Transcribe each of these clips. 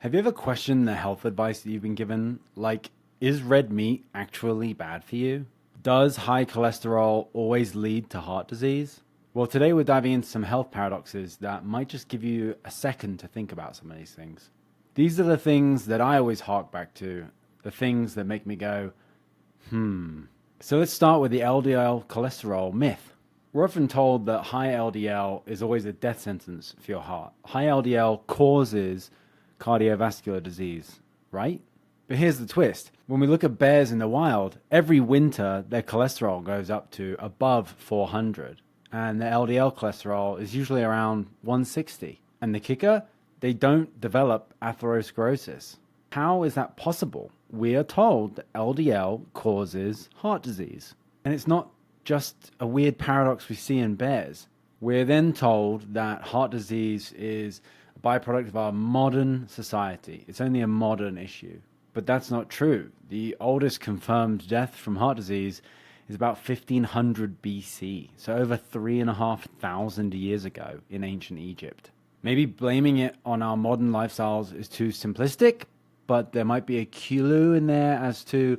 Have you ever questioned the health advice that you've been given? Like, is red meat actually bad for you? Does high cholesterol always lead to heart disease? Well, today we're diving into some health paradoxes that might just give you a second to think about some of these things. These are the things that I always hark back to, the things that make me go, So let's start with the LDL cholesterol myth. We're often told that high LDL is always a death sentence for your heart. High LDL causes cardiovascular disease, right? But here's the twist. When we look at bears in the wild, every winter their cholesterol goes up to above 400, and the LDL cholesterol is usually around 160. And the kicker? They don't develop atherosclerosis. How is that possible? We are told that LDL causes heart disease. And it's not just a weird paradox we see in bears. We're then told that heart disease is a byproduct of our modern society. It's only a modern issue. But that's not true. The oldest confirmed death from heart disease is about 1500 BC, so over 3,500 years ago in ancient Egypt. Maybe blaming it on our modern lifestyles is too simplistic, but there might be a clue in there as to,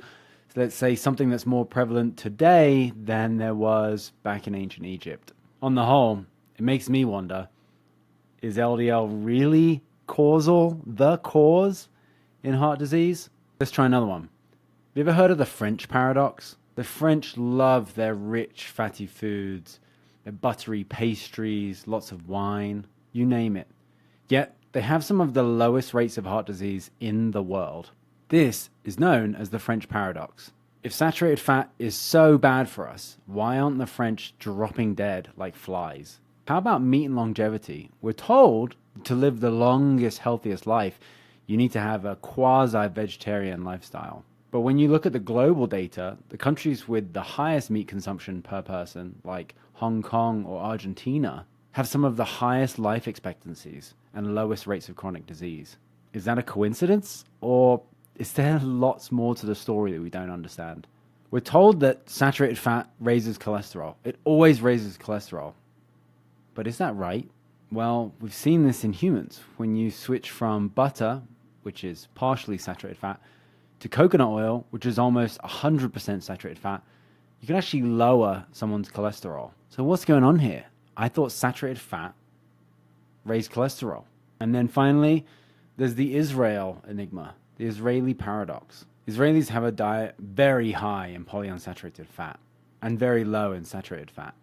let's say, something that's more prevalent today than there was back in ancient Egypt. On the whole, it makes me wonder, is LDL really the cause in heart disease? Let's try another one. Have you ever heard of the French paradox? The French love their rich, fatty foods, their buttery pastries, lots of wine, you name it. Yet, they have some of the lowest rates of heart disease in the world. This is known as the French paradox. If saturated fat is so bad for us, why aren't the French dropping dead like flies? How about meat and longevity? We're told to live the longest, healthiest life, you need to have a quasi-vegetarian lifestyle. But when you look at the global data, the countries with the highest meat consumption per person, like Hong Kong or Argentina, have some of the highest life expectancies and lowest rates of chronic disease. Is that a coincidence? Or is there lots more to the story that we don't understand? We're told that saturated fat raises cholesterol. It always raises cholesterol. But is that right? Well, we've seen this in humans. When you switch from butter, which is partially saturated fat, to coconut oil, which is almost 100% saturated fat, you can actually lower someone's cholesterol. So what's going on here? I thought saturated fat raised cholesterol. And then finally, there's the Israel enigma, the Israeli paradox. Israelis have a diet very high in polyunsaturated fat and very low in saturated fat.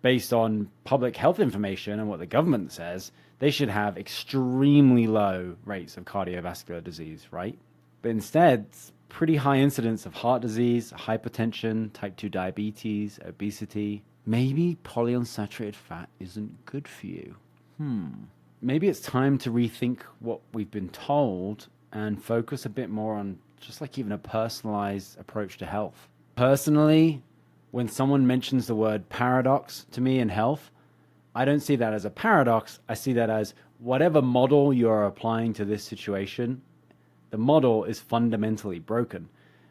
Based on public health information and what the government says, they should have extremely low rates of cardiovascular disease, right? But instead, it's pretty high incidence of heart disease, hypertension, type 2 diabetes, obesity. Maybe polyunsaturated fat isn't good for you. Maybe it's time to rethink what we've been told and focus a bit more on just like even a personalized approach to health. Personally, when someone mentions the word paradox to me in health, I don't see that as a paradox. I see that as whatever model you're applying to this situation, the model is fundamentally broken.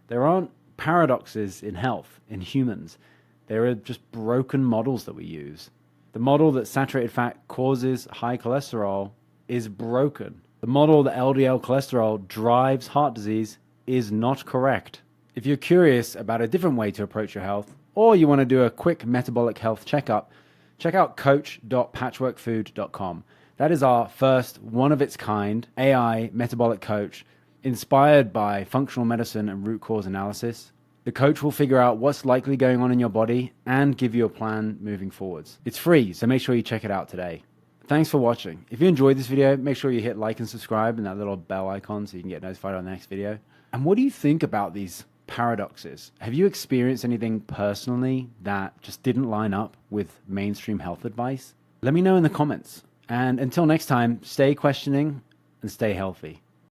There aren't paradoxes in health, in humans. There are just broken models that we use. The model that saturated fat causes high cholesterol is broken. The model that LDL cholesterol drives heart disease is not correct. If you're curious about a different way to approach your health, or you want to do a quick metabolic health checkup, check out coach.patchworkfood.com. That is our first one-of-its-kind AI metabolic coach inspired by functional medicine and root cause analysis. The coach will figure out what's likely going on in your body and give you a plan moving forwards. It's free, so make sure you check it out today. Thanks for watching. If you enjoyed this video, make sure you hit like and subscribe and that little bell icon so you can get notified on the next video. And what do you think about these paradoxes? Have you experienced anything personally that just didn't line up with mainstream health advice? Let me know in the comments. And until next time, stay questioning and stay healthy.